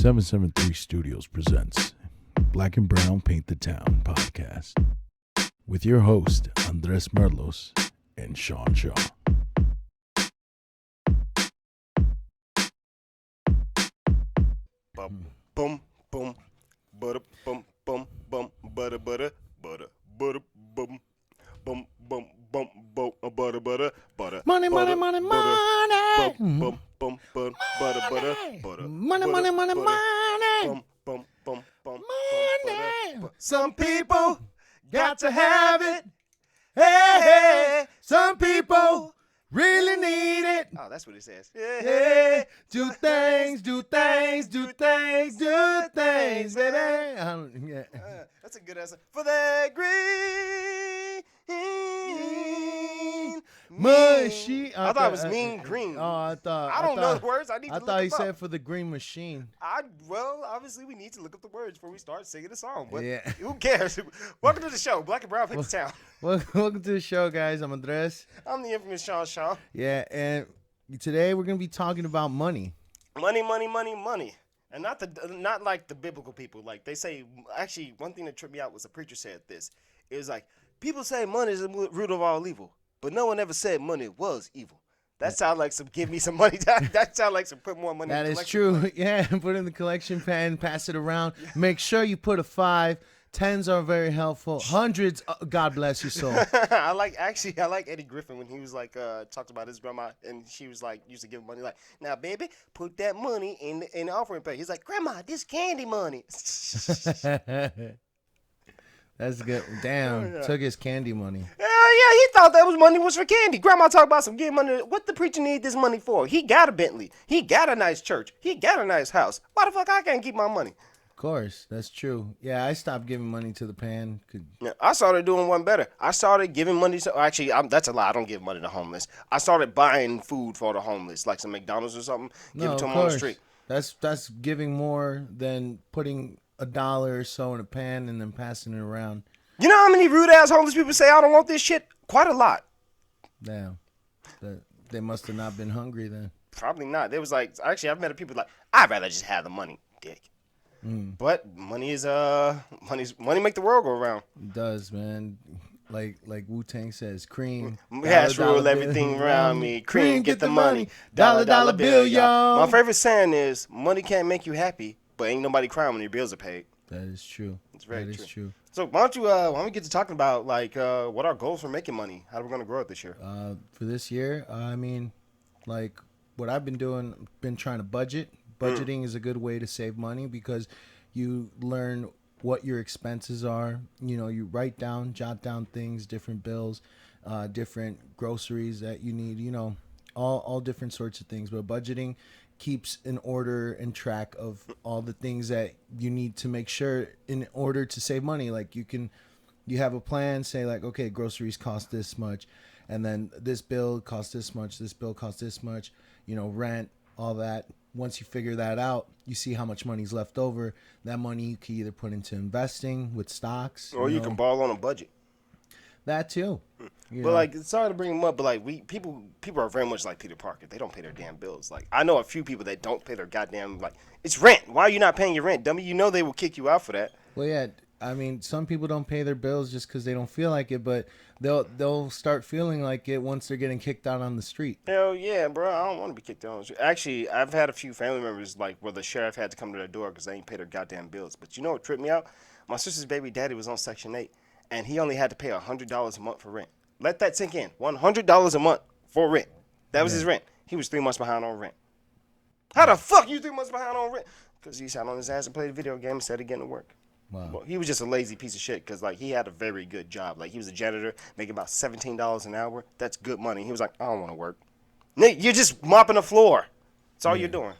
773 Studios presents Black and Brown Paint the Town podcast with your host Andres Merlos and Sean Shaw. Bum bum bum butter bum bum bum butter butter butter butter bum bum bum bum bum butter butter butter Money, butter, money, money, butter, money. bum bum bum butter butter butter Money, butter, money, money, butter, money. bum bum bum bum Money. butter. Some people got to have it. Hey, some people really need it. Oh, that's what it says. Yeah, do things, do things, do things, do things, baby. That's a good answer. For that green machine. I thought it was mean green. Oh, I thought. I don't know the words. I need to I look thought he them said up. for the green machine. Well, obviously we need to look up the words before we start singing the song. But Yeah. who cares? Welcome to the show, Black and Brown Paint the Town. Welcome to the show, guys. I'm Andres. I'm the infamous Sean Shaw. Yeah, and today we're gonna be talking about money. Money, money, money, money. And not like the biblical people. Like they say, actually, one thing that tripped me out was a preacher said this. It was like, people say money is the root of all evil, but no one ever said money was evil. That sounds like some give me some money. That sounds like some put more money in the That collection. is true. Yeah, put in the collection pen, pass it around. Make sure you put a 5. 10s are very helpful. 100s, God bless your soul. I like Eddie Griffin when he was like talked about his grandma and she was like used to give him money like, now baby, put that money in the offering plate. He's like, grandma, this candy money. That's good. Damn, took his candy money. Hell yeah, he thought that was money was for candy. Grandma talked about some getting money. What the preacher need this money for? He got a Bentley. He got a nice church. He got a nice house. Why the fuck I can't keep my money? Of course, that's true. Yeah, I stopped giving money to the pan. Yeah, I started doing one better. I started giving money to, actually, that's a lie. I don't give money to homeless. I started buying food for the homeless, like some McDonald's or something, give it to them on the street. That's giving more than putting $1 or so in a pan and then passing it around. You know how many rude ass homeless people say I don't want this shit? Quite a lot. Damn, they must have not been hungry then. Probably not. There was like, actually, I've met people like, I'd rather just have the money, dick. But money is money make the world go around. It does, man. Like Wu-Tang says, cream. Cash rule everything around me. Cream, get the money. Dollar bill, y'all. My favorite saying is, money can't make you happy, but ain't nobody crying when your bills are paid. That is true. It's very That is true. So why don't we get to talking about like what our goals for making money? How are we gonna grow it this year? For this year, I mean, like what I've been doing, been trying to budget. Budgeting is a good way to save money because you learn what your expenses are. You know, you jot down things, different bills, different groceries that you need, you know, all different sorts of things. But budgeting keeps an order and track of all the things that you need to make sure in order to save money. Like you have a plan, say like, okay, groceries cost this much, and then this bill costs this much, this bill costs this much, you know, rent, all that. Once you figure that out, you see how much money's left over. That money you can either put into investing with stocks. Or you can ball on a budget. That too. But like, sorry to bring them up, but like people are very much like Peter Parker. They don't pay their damn bills. Like I know a few people that don't pay their goddamn, like, it's rent. Why are you not paying your rent, dummy? You know they will kick you out for that. Well, yeah. I mean, some people don't pay their bills just because they don't feel like it, but they'll start feeling like it once they're getting kicked out on the street. Hell yeah, bro. I don't want to be kicked out on the street. Actually, I've had a few family members like where the sheriff had to come to their door because they ain't paid their goddamn bills. But you know what tripped me out? My sister's baby daddy was on Section 8, and he only had to pay $100 a month for rent. Let that sink in. $100 a month for rent. That was his rent. He was 3 months behind on rent. How the fuck you 3 months behind on rent? Because he sat on his ass and played a video game instead of getting to work. Wow. Well, he was just a lazy piece of shit because like he had a very good job. Like he was a janitor, making about $17 an hour. That's good money. He was like, I don't want to work. Nick, you're just mopping the floor. That's all you're doing.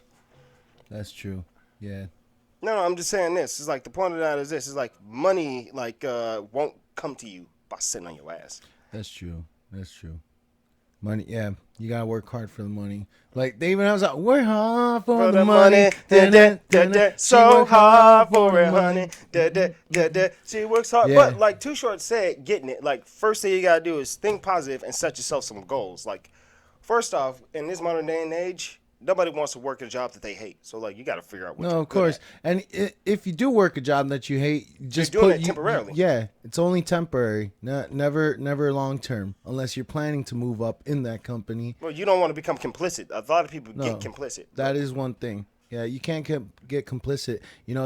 That's true. Yeah. No, I'm just saying this. It's like the point of that is this. It's like money like won't come to you by sitting on your ass. That's true. That's true. Money, yeah, you gotta work hard for the money. Like they even have like, work hard for the money. So hard for it, honey. She works hard, Yeah. but like Too Short said, getting it. Like first thing you gotta do is think positive and set yourself some goals. Like first off, in this modern day and age, nobody wants to work a job that they hate. So like, you got to figure out what No, you're of good course. at. And if you do work a job that you hate, You're just doing put it temporarily. yeah, it's only temporary. Never long term unless you're planning to move up in that company. Well, you don't want to become complicit. A lot of people get No. complicit. That is one thing. Yeah, you can't get complicit.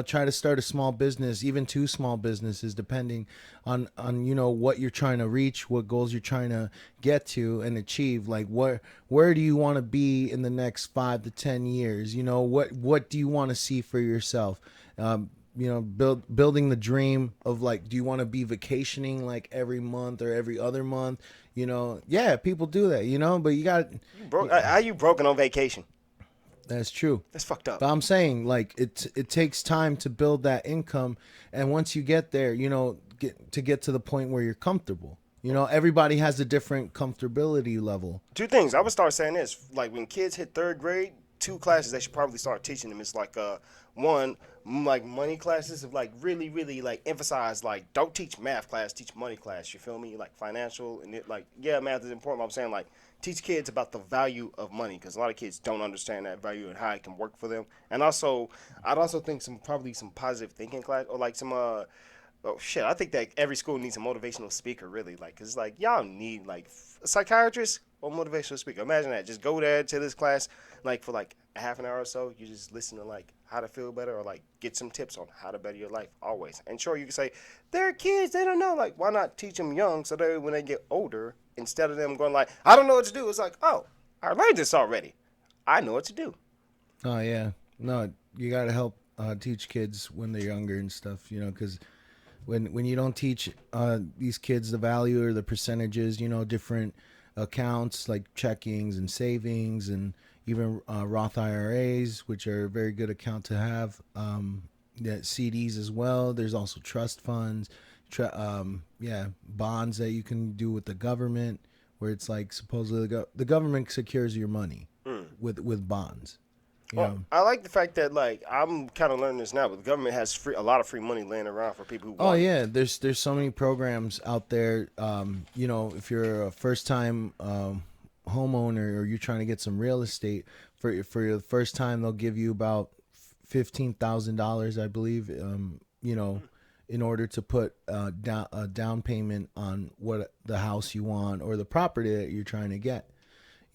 Try to start a small business, even two small businesses, depending on what you're trying to reach, what goals you're trying to get to and achieve. Like where do you want to be in the next 5 to 10 years? What do you want to see for yourself? Building the dream of like, do you want to be vacationing like every month or every other month? Yeah, people do that. But you got You broke? How you broken on vacation? that's true. That's fucked up. But I'm saying like it takes time to build that income, and once you get there, get to the point where you're comfortable. Everybody has a different comfortability level. Two things. I would start saying this. Like when kids hit third grade, two classes they should probably start teaching them. It's like one like money classes of like really really like emphasize like don't teach math class, teach money class. You feel me? Like financial and it like yeah math is important. But I'm saying like teach kids about the value of money because a lot of kids don't understand that value and how it can work for them. And also I'd also think some positive thinking class or like some oh shit! I think that every school needs a motivational speaker, really. Like, cause like y'all need like a psychiatrist or motivational speaker. Imagine that. Just go there to this class, like for like a half an hour or so. You just listen to like how to feel better or like get some tips on how to better your life. Always. And sure, you can say they're kids. They don't know. Like, why not teach them young so that when they get older, instead of them going like, I don't know what to do. It's like, oh, I learned this already. I know what to do. Oh yeah, no, you got to help teach kids when they're younger and stuff. Because when you don't teach these kids the value or the percentages, different accounts like checkings and savings and even Roth IRAs, which are a very good account to have. Yeah, CDs as well. There's also trust funds, bonds that you can do with the government, where it's like supposedly the government secures your money with bonds. Well, I like the fact that like I'm kind of learning this now, but the government has a lot of free money laying around for people who Oh want it. yeah, there's so many programs out there. If you're a first time homeowner or you're trying to get some real estate for your first time, they'll give you about $15,000, I believe. In order to put a down payment on what the house you want or the property that you're trying to get.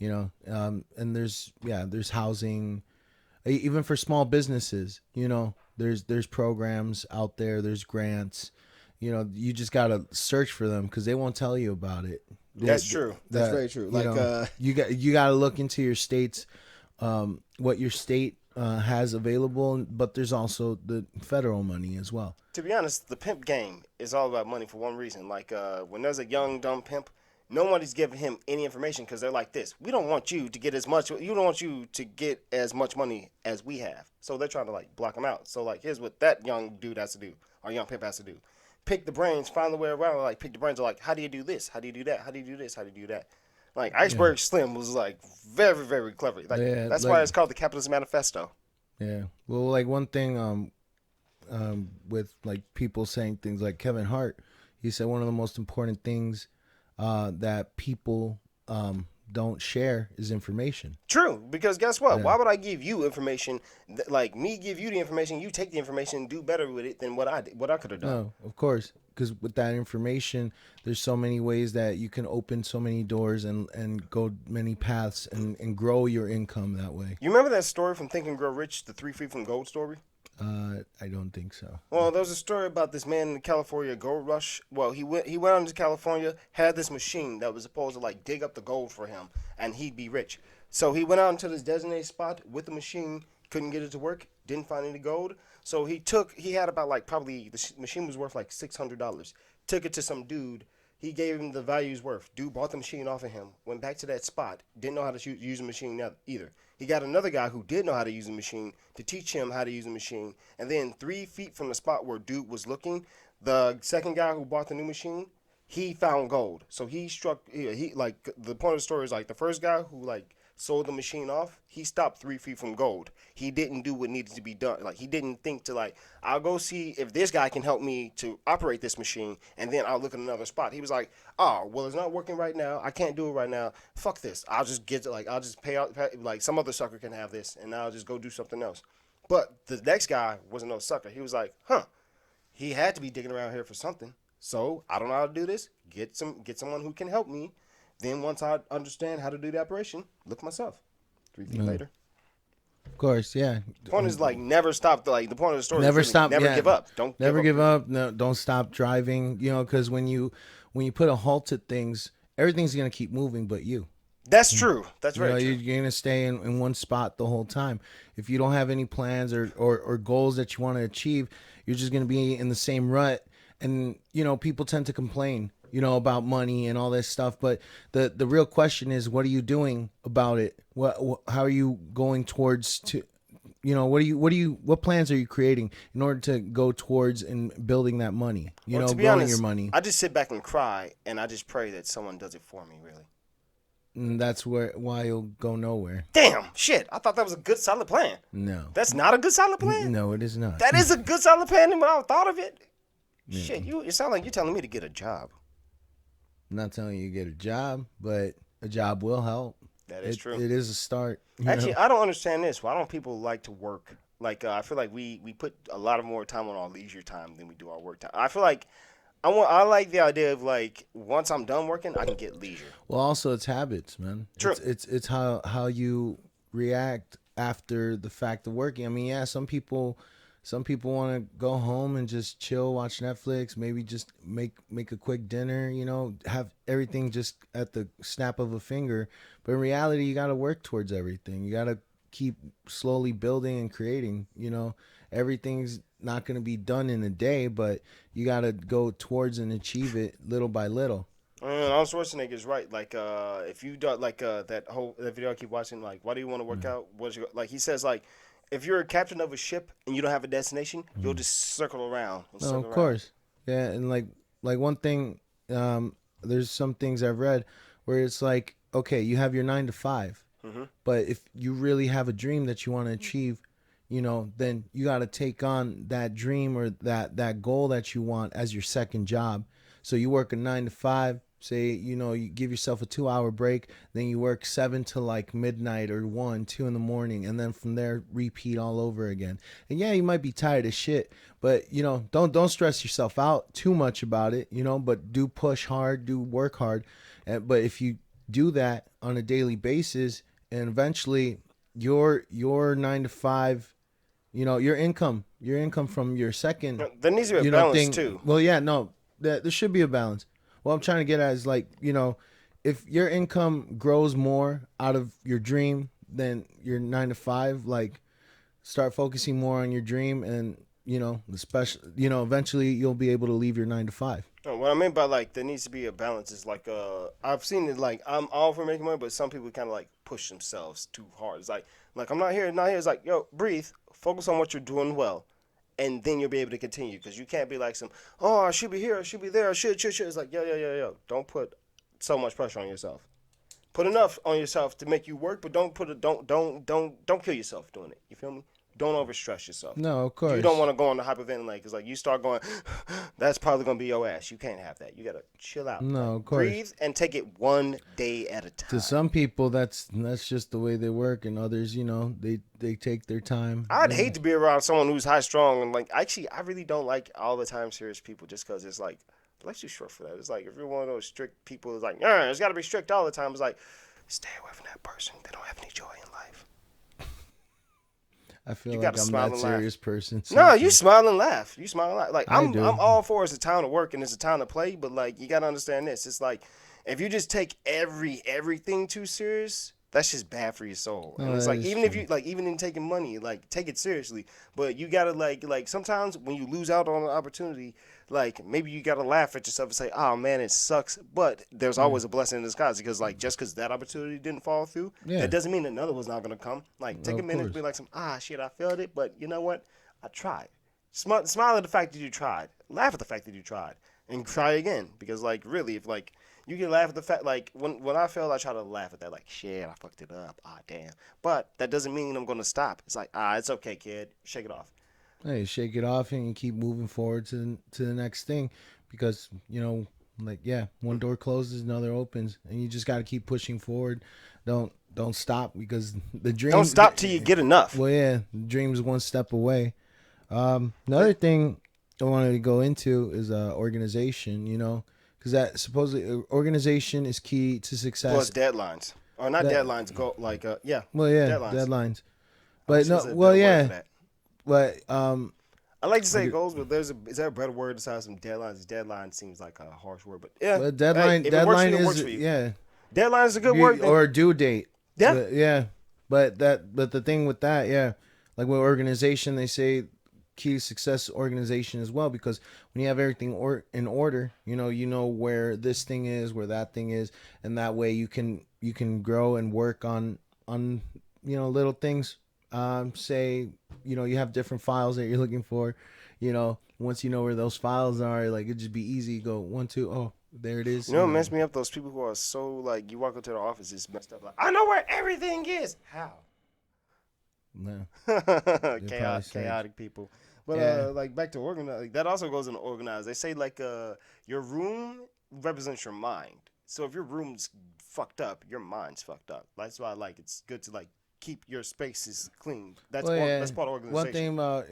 And there's housing. Even for small businesses, there's programs out there, there's grants. You just gotta search for them because they won't tell you about it. That's true. That's very true. Like You gotta look into your state's what your state has available, but there's also the federal money as well. to be honest, the pimp game is all about money for one reason. Like when there's a young dumb pimp, nobody's giving him any information because they're like this. We don't want you to get as much. You don't want you to get as much money as we have. So they're trying to like block him out. So like here's what that young dude has to do, or young pimp has to do: pick the brains, find the way around. Like pick the brains. Like how do you do this? How do you do that? How do you do this? How do you do that? Like Yeah, Iceberg Slim was like very very clever. Like yeah, that's why like it's called the Capitalist Manifesto. yeah. Well, like one thing with like people saying things like Kevin Hart, he said one of the most important things that people don't share is information. True, because guess what? Yeah. Why would I give you information? Like me, give you the information. You take the information and do better with it than what I could have done. No, of course, because with that information, there's so many ways that you can open so many doors and go many paths and grow your income that way. You remember that story from Think and Grow Rich, the 3 Feet from Gold story? I don't think so. Well, there was a story about this man in the California gold rush. Well, he went out to California, had this machine that was supposed to like dig up the gold for him, and he'd be rich. So he went out into this designated spot with the machine, couldn't get it to work, didn't find any gold. So he had about like probably machine was worth like $600. Took it to some dude. He gave him the value's worth. Dude bought the machine off of him. Went back to that spot. Didn't know how to use the machine either. He got another guy who did know how to use the machine to teach him how to use the machine. And then 3 feet from the spot where dude was looking, the second guy who bought the new machine, he found gold. So he struck. He like the point of the story is like the first guy who like sold the machine off, he stopped 3 feet from gold. He didn't do what needed to be done. Like, he didn't think to, like, I'll go see if this guy can help me to operate this machine, and then I'll look at another spot. He was like, oh, well, it's not working right now. I can't do it right now. Fuck this. I'll just get, like, I'll just pay out, like, some other sucker can have this, and I'll just go do something else. But the next guy wasn't no sucker. He was like, he had to be digging around here for something. So I don't know how to do this. Get someone who can help me. Then once I understand how to do the operation, look myself. 3 feet later. Of course, yeah. The point is, like, never stop. Like, the point of the story Never is really stop. never give up. Don't never give up. No, don't stop driving. You know, because when you put a halt to things, everything's gonna keep moving, but you. That's true. That's very true. You're gonna stay in one spot the whole time. If you don't have any plans or goals that you want to achieve, you're just gonna be in the same rut. And people tend to complain, about money and all this stuff. But the real question is, what are you doing about it? How are you going towards what plans are you creating in order to go towards and building that money? To be growing honest, your money. I just sit back and cry, and I just pray that someone does it for me. Really. And that's why you'll go nowhere. Damn, shit. I thought that was a good, solid plan. No. That's not a good, solid plan? No, it is not. That is a good, solid plan when I thought of it. Yeah. Shit, you sound like you're telling me to get a job. I'm not telling you to get a job, but a job will help. That is true. It is a start. Actually, I don't understand this. Why don't people like to work? Like, I feel like we put a lot of more time on our leisure time than we do our work time. I feel like I like the idea of, like, once I'm done working, I can get leisure. Well, also it's habits, man. True. It's how you react after the fact of working. I mean, yeah, some people want to go home and just chill, watch Netflix, maybe just make a quick dinner, have everything just at the snap of a finger. But in reality, you got to work towards everything. You got to keep slowly building and creating, Everything's not going to be done in a day, but you got to go towards and achieve it little by little. Arnold Schwarzenegger is right. Like, if you do, like, that video I keep watching, like, why do you want to work out? Like, he says, like, if you're a captain of a ship and you don't have a destination, you'll just circle around. Of course. Yeah, and like one thing, there's some things I've read where it's like, okay, you have your 9 to 5, but if you really have a dream that you want to achieve, then you got to take on that dream or that goal that you want as your second job. So you work a 9 to 5. Say, you give yourself a 2-hour break, then you work 7 to like midnight or 1, 2 in the morning, and then from there repeat all over again. And yeah, you might be tired as shit, but don't stress yourself out too much about it, but do push hard, do work hard. But if you do that on a daily basis, and eventually your 9 to 5, your income from your second, there needs to be a balance too. Well, yeah, no, there should be a balance. What I'm trying to get at is, like, if your income grows more out of your dream than your 9 to 5, like, start focusing more on your dream, and eventually you'll be able to leave your 9 to 5. What I mean by, like, there needs to be a balance is, like, I've seen it, like, I'm all for making money, but some people kind of, like, push themselves too hard. It's like I'm not here. It's like, yo, breathe, focus on what you're doing well. And then you'll be able to continue, because you can't be like I should be here, I should be there, I should. It's like, yo. Don't put so much pressure on yourself. Put enough on yourself to make you work, but don't kill yourself doing it. You feel me? Don't overstress yourself. No, of course. You don't want to go on the hyperventilate, because, like, you start going, that's probably going to be your ass. You can't have that. You got to chill out. No, of course. Breathe and take it one day at a time. To some people, that's just the way they work, and others, they take their time. I'd hate to be around someone who's high strung, and, like, actually, I really don't like all the time serious people, just because it's like, life's too short for that. It's like, if you're one of those strict people, it's like, it's got to be strict all the time. It's like, stay away from that person. They don't have any joy in life. I feel like I'm that serious person. No, you smile and laugh. You smile and laugh. Like, I'm all for it's a time to work and it's a time to play, but, like, you gotta understand this. It's like, if you just take everything too serious, that's just bad for your soul. And it's like, even if you, like, even in taking money, like, take it seriously. But you gotta, like sometimes when you lose out on an opportunity, like, maybe you gotta laugh at yourself and say, oh man, it sucks. But there's always a blessing in disguise, because, like, just because that opportunity didn't fall through, that doesn't mean another one's not gonna come. Like, take a minute to be like, shit, I failed it, but you know what? I tried. Smile at the fact that you tried. Laugh at the fact that you tried. And try again. Because, like, really, if, like, You can laugh at the fact, like when I fail, I try to laugh at that, like shit, I fucked it up. Ah, damn. But that doesn't mean I'm gonna stop. It's like, it's okay, kid. Shake it off. Hey, shake it off and you keep moving forward to the next thing, because like one door closes, another opens, and you just got to keep pushing forward. Don't stop, because the Don't dream. stop till you get enough. Well, yeah, the dream is one step away. Another thing I wanted to go into is organization. Because that supposedly organization is key to Plus success. deadlines, or not That deadlines. Go like Well, yeah, deadlines. deadlines. I wish But there no, was a well, better word for yeah, that. but I like to say orga- goals, but is there a better word besides some deadlines? Deadline seems like a harsh word, but yeah. but Hey, if it works for you, it works is for you. yeah, Deadline is a good word. Then. or due date. Yeah. But, yeah. But the thing with that, yeah, like with organization, they say key to success organization as well, because when you have everything in order, you know where this thing is, where that thing is, and that way you can grow and work on little things. Say you have different files that you're looking for. Once you know where those files are, like it'd just be easy. Go 1, 2, oh, there it is. You know what messed me up? Those people who are so like, you walk into the office, it's messed up. Like, I know where everything is. How? No, Chaotic people. But Yeah. like back to organize, like, that also goes into organize. They say like your room represents your mind. So if your room's fucked up, your mind's fucked up. That's why like it's good to like keep your spaces clean. That's part of organization. One thing about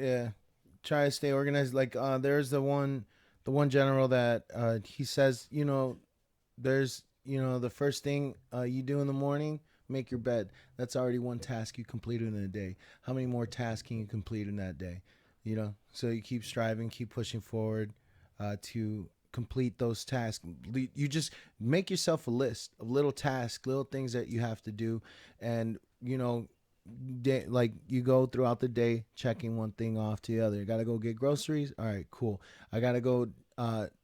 try to stay organized. Like there's the one general that he says, there's the first thing you do in the morning, make your bed. That's already one task you completed in a day. How many more tasks can you complete in that day? So you keep striving, keep pushing forward to complete those tasks. You just make yourself a list of little tasks, little things that you have to do, and like you go throughout the day checking one thing off to the other. You gotta go get groceries. All right, cool. I gotta go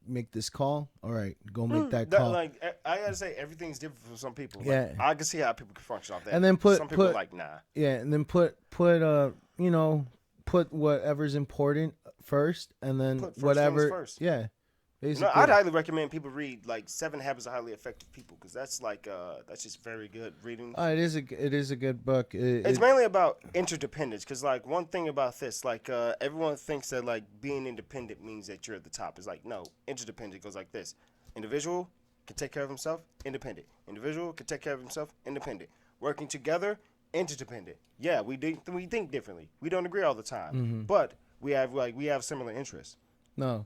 make this call. All right, go make that call. Like I gotta say, everything's different for some people. Like, Yeah. I can see how people can function off that. And then some people are like, nah. Yeah, and then put whatever's important first, and then Put first whatever. things first. Yeah, basically. I'd highly recommend people read like 7 Habits of Highly Effective People, because that's like that's just very good reading. It is a good book. It's mainly about interdependence, because like one thing about this, like everyone thinks that like being independent means that you're at the top. It's like, no, interdependent goes like this: individual can take care of himself, independent. Individual can take care of himself, independent. Working together, interdependent. Yeah, we think differently. We don't agree all the time, but we have similar interests. No.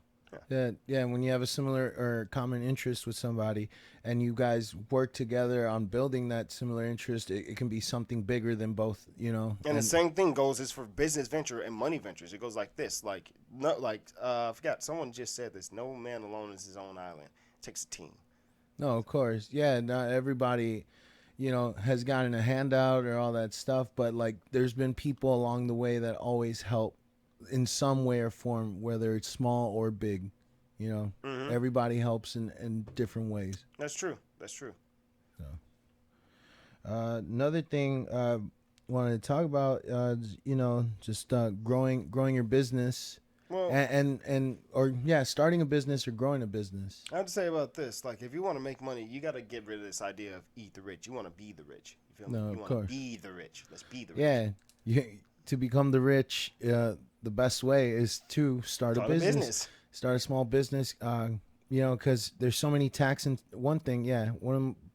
Yeah. When you have a similar or common interest with somebody, and you guys work together on building that similar interest, it can be something bigger than both. And the same thing goes is for business venture and money ventures. It goes like this. Like I forgot, someone just said this: no man alone is his own island. It takes a team. No, of course. Yeah, not everybody, has gotten a handout or all that stuff, but like there's been people along the way that always help in some way or form, whether it's small or big. Everybody helps in different ways. That's true. So, another thing wanted to talk about, just growing your business. Well, starting a business or growing a business. I have to say about this, like, if you want to make money, you got to get rid of this idea of eat the rich. You want to be the rich. You feel me? You want to be the rich. Let's be the rich. Yeah, to become the rich, the best way is to start a business. Start a small business, because there's so many one of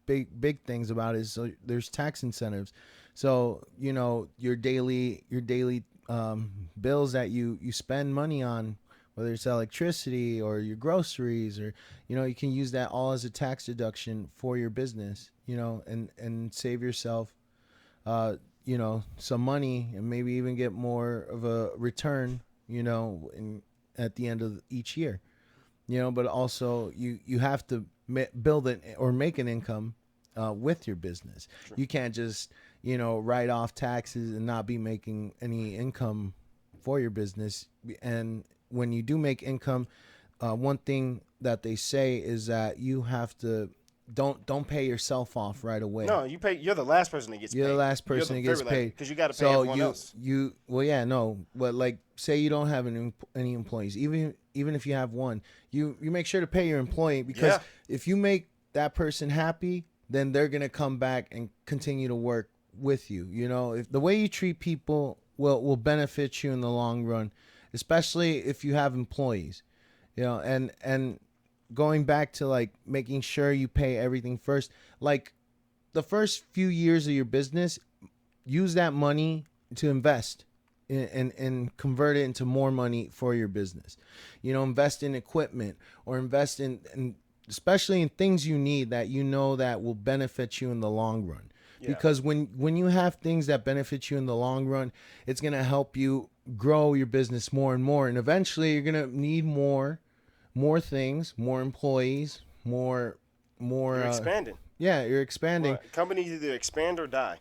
the big things about it is, so there's tax incentives. So, your daily bills that you spend money on, whether it's electricity or your groceries, or, you can use that all as a tax deduction for your business, and save yourself, some money, and maybe even get more of a return, at the end of each year, but also you have to build it or make an income with your business. Sure. You can't just, write off taxes and not be making any income for your business. And when you do make income, one thing that they say is that you have to don't pay yourself off right away. No, you pay. You're the last person that gets paid. You're the last person that gets paid, because you got to pay everyone else. But like, say you don't have any employees, even if you have one, you make sure to pay your employee, because if you make that person happy, then they're gonna come back and continue to work with you. You know, if the way you treat people will benefit you in the long run, especially if you have employees. You know, and going back to like making sure you pay everything first, like the first few years of your business, use that money to invest and convert it into more money for your business. You know, invest in equipment or invest in especially in things you need that you know that will benefit you in the long run. Yeah. Because when you have things that benefit you in the long run, it's going to help you grow your business more and more. And eventually you're going to need more things, more employees, more. You're expanding. Yeah, you're expanding. Well, companies either expand or die.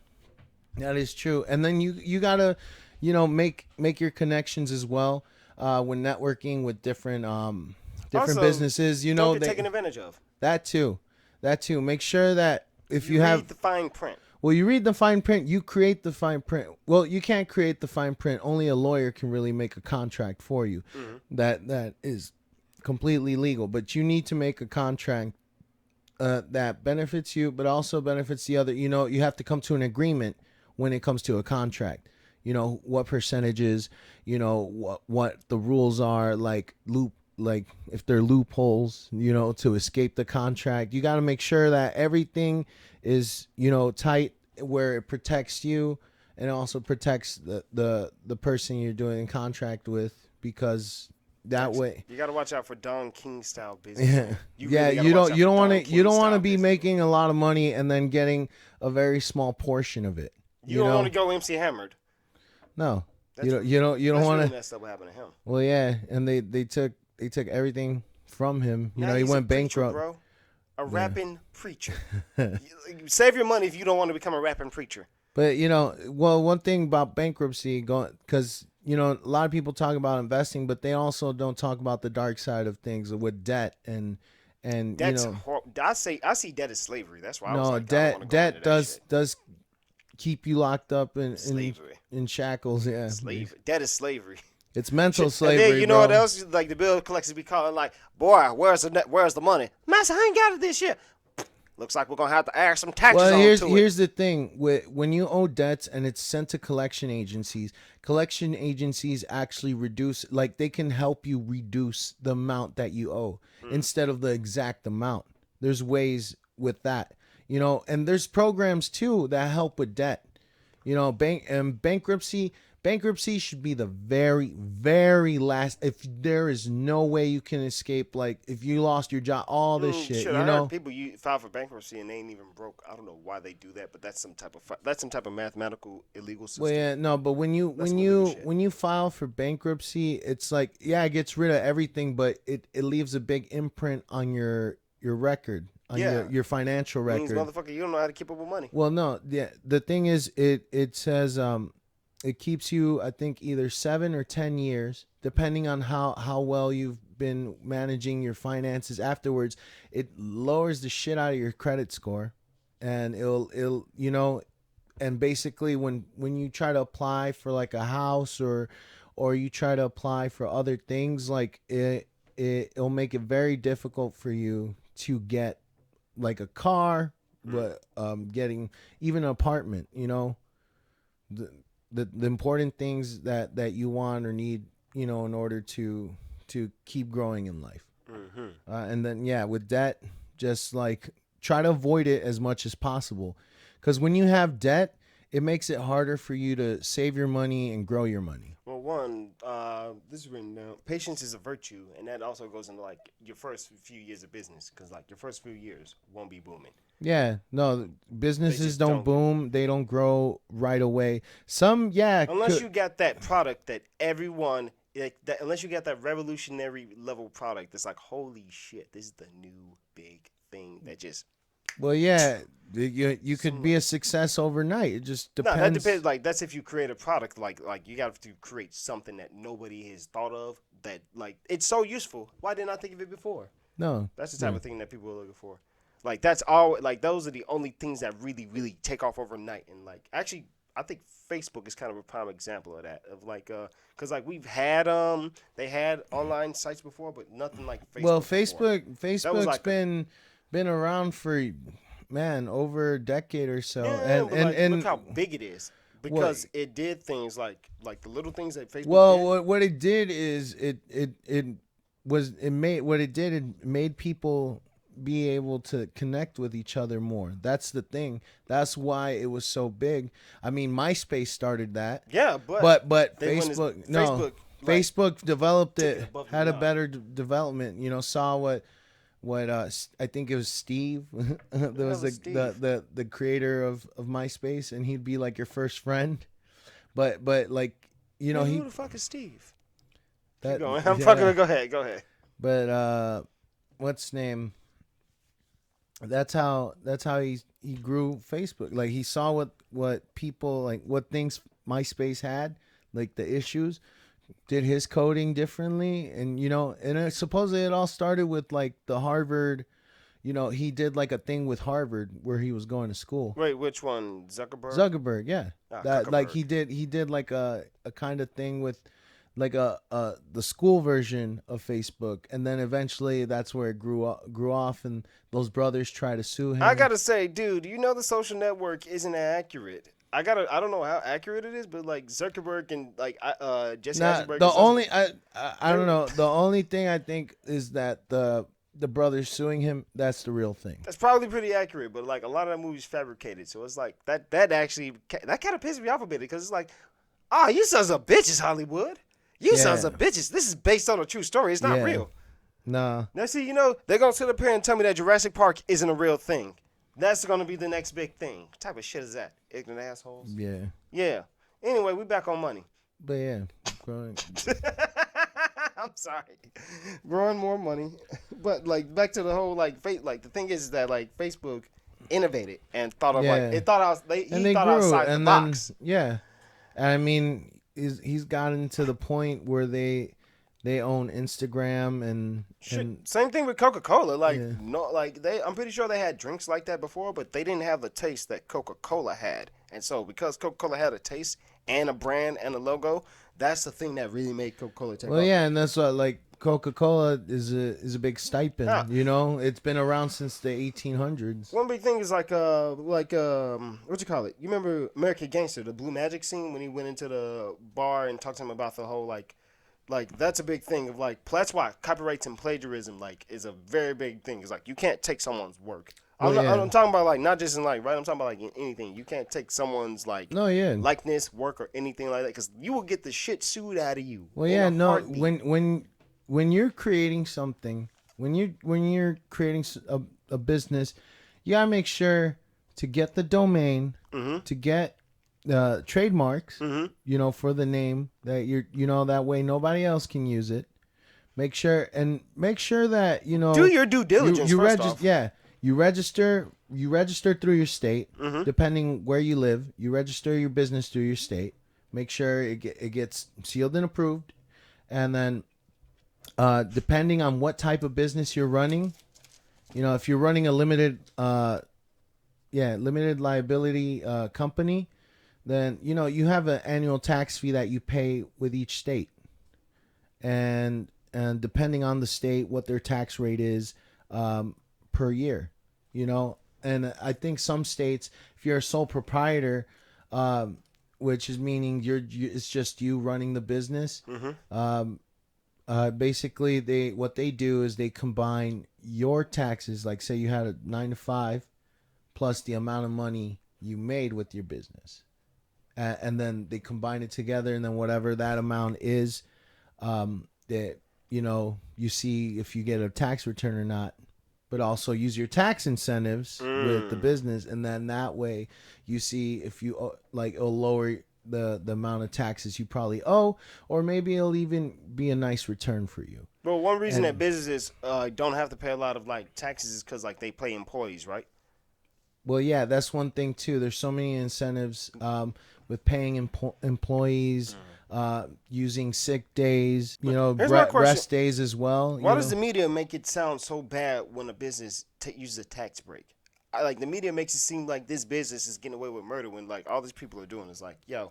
That is true. And then you gotta, make your connections as well when networking with different also, businesses. You know, don't get taken advantage of. That too. Make sure that if you read the fine print. Well, you read the fine print. You create the fine print. Well, you can't create the fine print. Only a lawyer can really make a contract for you. Mm-hmm. That is completely legal. But you need to make a contract that benefits you, but also benefits the other. You know, you have to come to an agreement when it comes to a contract. You know, what percentages, what the rules are, like if there are loopholes, to escape the contract. You got to make sure that everything is, tight where it protects you and also protects the person you're doing a contract with, because that way you got to watch out for Don King style business. Yeah, you don't want to be making a lot of money and then getting a very small portion of it. You don't want to go MC Hammered. No, you don't want to. Really messed up what happened to him. Well, yeah, and they took everything from him. Now he went bankrupt. Bro. A rapping preacher. Save your money if you don't want to become a rapping preacher. But one thing about bankruptcy, because a lot of people talk about investing, but they also don't talk about the dark side of things with debt and that's I see debt as slavery. That's why I was like, debt does keep you locked up in shackles. Yeah, slavery. Debt is slavery. It's mental slavery. And then, you know what else? Like the bill collectors be calling, like, boy, where's the money? Master, I ain't got it this year. Looks like we're gonna have to add some taxes on to it. Here's the thing: when you owe debts and it's sent to collection agencies actually reduce, like they can help you reduce the amount that you owe instead of the exact amount. There's ways with that, and there's programs too that help with debt. Bankruptcy should be the very, very last. If there is no way you can escape, like if you lost your job, all this shit. I heard people file for bankruptcy and they ain't even broke. I don't know why they do that, but that's some type of mathematical illegal system. Well, yeah, no, but when you file for bankruptcy, it's like, yeah, it gets rid of everything, but it leaves a big imprint on your record. On your financial record. Means, motherfucker, you don't know how to keep up with money. Well, no, yeah. The thing is, it says it keeps you, I think, either 7 or 10 years, depending on how well you've been managing your finances afterwards. It lowers the shit out of your credit score, and it'll and basically when you try to apply for like a house or you try to apply for other things, like it'll make it very difficult for you to get like a car, but getting even an apartment, the important things that you want or need, in order to keep growing in life. Mm-hmm. And then, with debt, just like try to avoid it as much as possible. Because when you have debt, it makes it harder for you to save your money and grow your money. Well, this is written down. Patience is a virtue, and that also goes into like your first few years of business, because like your first few years won't be booming. Yeah, no, businesses don't boom. They don't grow right away. Unless you got that product that everyone, unless you got that revolutionary level product that's like, holy shit, this is the new big thing that just. Well, yeah, you could be a success overnight. It just depends. No, that depends. Like that's if you create a product. Like you got to create something that nobody has thought of. That like it's so useful. Why didn't I think of it before? No, that's the type of thing that people are looking for. Like that's all. Like those are the only things that really, really take off overnight. And like actually, I think Facebook is kind of a prime example of that. Of like, because like we've had they had online sites before, but nothing like Facebook. Well, Facebook's been been around for, man, over a decade or so, Yeah, but like, look how and big it is what. because it did things like the little things that Facebook Well, did. what it did is it made people be able to connect with each other more. That's the thing. That's why it was so big. I mean, MySpace started that, Yeah, but but they went as Facebook, no, Facebook like Facebook developed took it it, above and had a beyond. better development. Saw what I think it was Steve. There Who the hell was is Steve? the creator of MySpace, and he'd be like your first friend. But like Nigga, who he the fuck is Steve? Keep that going. I'm fucking. yeah. Go ahead. Go ahead. But what's his name? That's how he grew Facebook. Like he saw what people like, what things MySpace had, like the issues, did his coding differently, and supposedly it all started with like the Harvard. He did like a thing with Harvard where he was going to school. Wait, which one? Zuckerberg? Zuckerberg, yeah. Ah, That like Zuckerberg. he did like a kind of thing with like the school version of Facebook, and then eventually that's where it grew off, and those brothers try to sue I him. gotta say, dude, you know the social network isn't accurate. I don't know how accurate it is, but like Zuckerberg and like Jesse Now Eisenberg the and Zuckerberg, only I don't they're know, the only thing I think is that the brothers suing him, that's the real thing. that's probably pretty accurate. But like a lot of that movie's fabricated, so it's like that actually that kind of pisses me off a bit because it's like, you sons of bitches, Hollywood. You sons Yeah, of bitches. This is based on a true story. It's not yeah. real. Nah. Now, see, they're going to sit up here and tell me that Jurassic Park isn't a real thing. That's going to be the next big thing. What type of shit is that? Ignorant assholes. Yeah. Yeah. Anyway, we back on money. But yeah, growing. I'm sorry. Growing more money. But, like, back to the whole, like, like, the thing is that, like, Facebook innovated and thought of, like, Yeah. it thought out, And he they thought grew, outside the and then box. yeah, I mean, he's gotten to the point where they own Instagram Shit, and same thing with Coca-Cola. Like, yeah. no, like I'm pretty sure they had drinks like that before, but they didn't have the taste that Coca-Cola had. And so, because Coca-Cola had a taste and a brand and a logo, that's the thing that really made Coca-Cola take Well, off. yeah, and that's what, like, Coca-Cola is a big Now, stipend. It's been around since the 1800s. one big thing is like what you call it? You remember American Gangster, the Blue Magic scene when he went into the bar and talked to him about the whole like that's a big thing of like that's why copyrights and plagiarism like is a very big thing. It's like you can't take someone's work. Well, yeah, I'm talking about like not just in like right. I'm talking about like in anything. You can't take someone's like no, yeah, likeness, work, or anything like that because you will get the shit sued out of you well, in yeah, a no. heartbeat. When you're creating something, when you're creating a business, you gotta make sure to get the domain, Mm-hmm. to get trademarks, Mm-hmm. for the name that that way nobody else can use it. Make sure that Do your due you diligence you first register. off. Yeah, you register through your state, Mm-hmm. depending where you live. You register your business through your state. Make sure it gets sealed and approved, and then depending on what type of business you're running, if you're running a limited liability company, then you have an annual tax fee that you pay with each state, and depending on the state, what their tax rate is per year, and I think some states, if you're a sole proprietor, which is meaning it's just you running the business. Mm-hmm. Basically, what they do is they combine your taxes, like say you had a 9 to 5, plus the amount of money you made with your business, and then they combine it together, and then whatever that amount is, that you see if you get a tax return or not, but also use your tax incentives with the business, and then that way you see if you it'll lower the amount of taxes you probably owe, or maybe it'll even be a nice return for you. Well, one reason that And businesses don't have to pay a lot of like taxes is because like they pay employees, right? well, yeah, that's one thing too. There's so many incentives with paying employees, using sick days, Here's my question: rest days as well. why does the media make it sound so bad when a business uses a tax break? Like the media makes it seem like this business is getting away with murder when like all these people are doing is like, yo,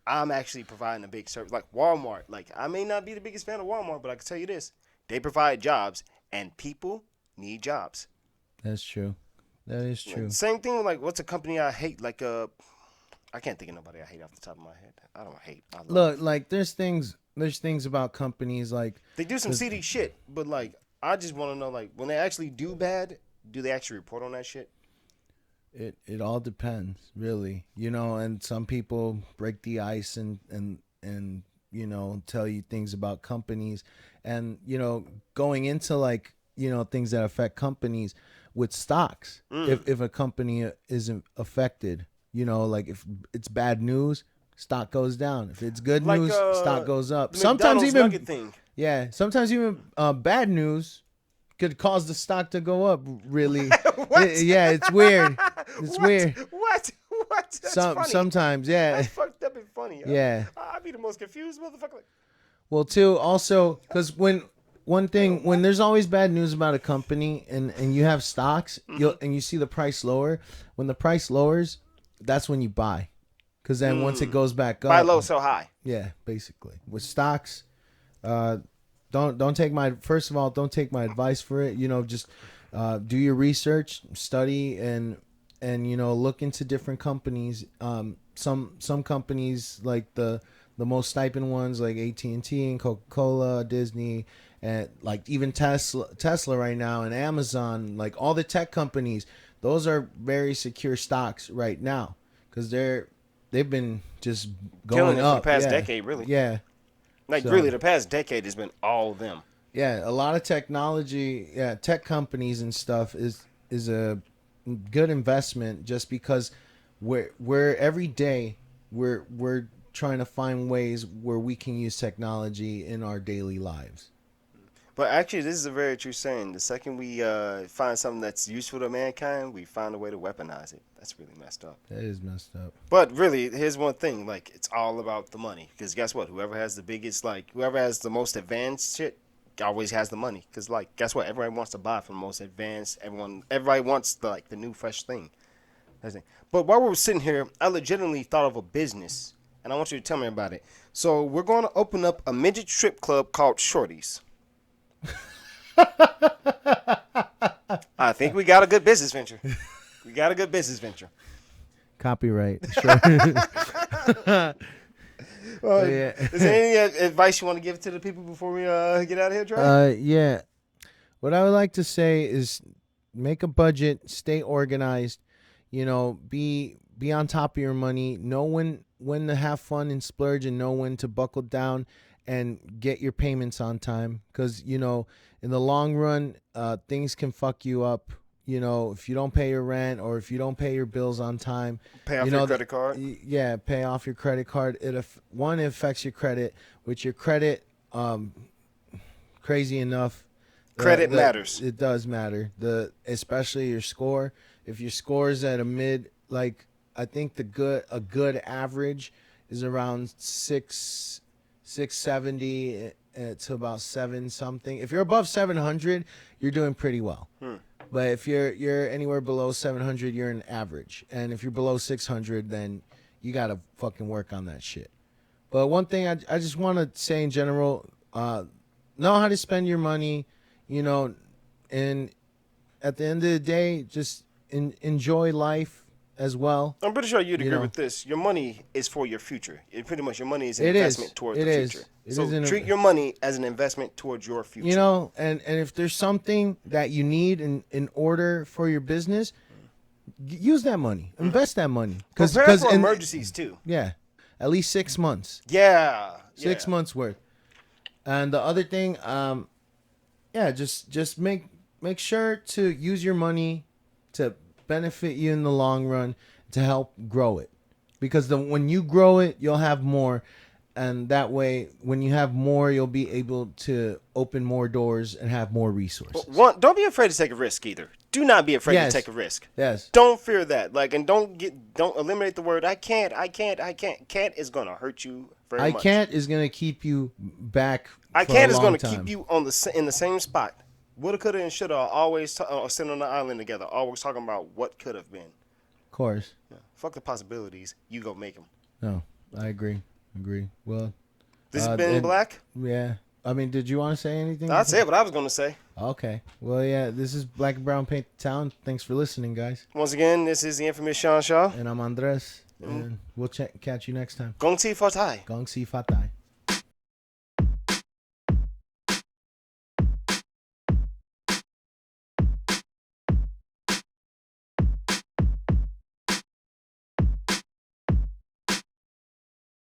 I'm actually providing a big service. Like Walmart, like I may not be the biggest fan of Walmart, but I can tell you this: they provide jobs, and people need jobs. That's true. That is Like, true. same thing. Like, what's a company I hate? Like, I can't think of nobody I hate off the top of my head. I don't hate. I Look, love. like there's things about companies like They do some because seedy shit, but like, I just want to know, like, when they actually do bad, do they actually report on that shit? it all depends, really. And some people break the ice and tell you things about companies, and going into like things that affect companies with stocks. Mm. If a company isn't affected, like if it's bad news, stock goes down. If it's good Like news, stock goes up. the Sometimes McDonald's nugget even thing. yeah, sometimes even bad news could cause the stock to go up. Really, What? yeah, it's weird. It's What? weird. What? That's funny. Sometimes, yeah, That's fucked up and funny. yeah. I'd be the most confused motherfucker. Like, Well, too, also because one thing when what? there's always bad news about a company and you have stocks, Mm-hmm. and you see the price lower. When the price lowers, that's when you buy, because then once it goes back Buy up, low, sell high. yeah, basically with stocks, uh, don't take my first of all, don't take my advice for it. Just do your research, study, and look into different companies. Some companies like the most stipend ones like AT&T and CocaCola, Disney, and like even Tesla right now, and Amazon, like all the tech companies. Those are very secure stocks right now because they've been just Killing going it for the up. past Yeah, decade, really. yeah. Like, So really, the past decade has been all them. yeah, a lot of technology, yeah, tech companies and stuff is a good investment just because we're every day we're trying to find ways where we can use technology in our daily lives. But actually, this is a very true saying. The second we find something that's useful to mankind, we find a way to weaponize it. That's really messed up. That is messed up. But really, here's one thing: like, it's all about the money. Because guess what? Whoever has the biggest, like, whoever has the most advanced shit, always has the money. Because like, guess what? Everybody wants to buy from the most advanced. Everybody wants the new fresh thing. That's it. But while we were sitting here, I legitimately thought of a business, and I want you to tell me about it. So we're going to open up a midget strip club called Shorties. I think we got a good business venture. We got a good business venture. Copyright. Sure. Yeah. Is there any advice you want to give to the people before we get out of here, Trey? Yeah. What I would like to say is make a budget, stay organized, be on top of your money, know when to have fun and splurge, and know when to buckle down and get your payments on time, cuz in the long run things can fuck you up. If you don't pay your rent or if you don't pay your bills on time, Pay off your credit card. yeah, pay off your credit card. It affects your credit, which your credit crazy enough. Credit matters. It does matter. Especially your score. If your score is at a mid, like I think a good average is around 670 to about 7 something. If you're above 700, you're doing pretty well. But if you're anywhere below 700, you're an average. And if you're below 600, then you gotta fucking work on that shit. But one thing I just want to say in general, know how to spend your money, and at the end of the day, just enjoy life as well. I'm pretty sure you'd You agree know. with this. Your money is for your future. Pretty much your money is an It is. investment towards It the is. future. It So is an- treat your money as an investment towards your future. And if there's something that you need in order for your business, use that money, invest that money, Prepare for emergencies too. yeah, at least 6 months, Yeah. 6 months worth. And the other thing, yeah, just make sure to use your money to benefit you in the long run, to help grow it, because when you grow it, you'll have more, and that way, when you have more, you'll be able to open more doors and have more resources. One, don't be afraid to take a risk either. Do not be afraid Yes. to take a risk. Yes. Don't fear that. Like, and don't eliminate the word I can't. Can't is gonna hurt you very much. I can't is gonna keep you back. I for can't a is long gonna time. keep you in the same spot. Woulda, coulda, and shoulda always sitting on the island together. Always talking about what could have been. Of course. Yeah. Fuck the possibilities. You go make them. No, I agree. Well, This has been Black. Yeah. I mean, did you want to say anything? I'd say what I was going to say. Okay. Well, yeah, this is Black and Brown Paint the Town. Thanks for listening, guys. Once again, this is the infamous Sean Shaw. And I'm Andres. And we'll catch you next time. Gong Ti Fa Tai. Gong Si Fatai.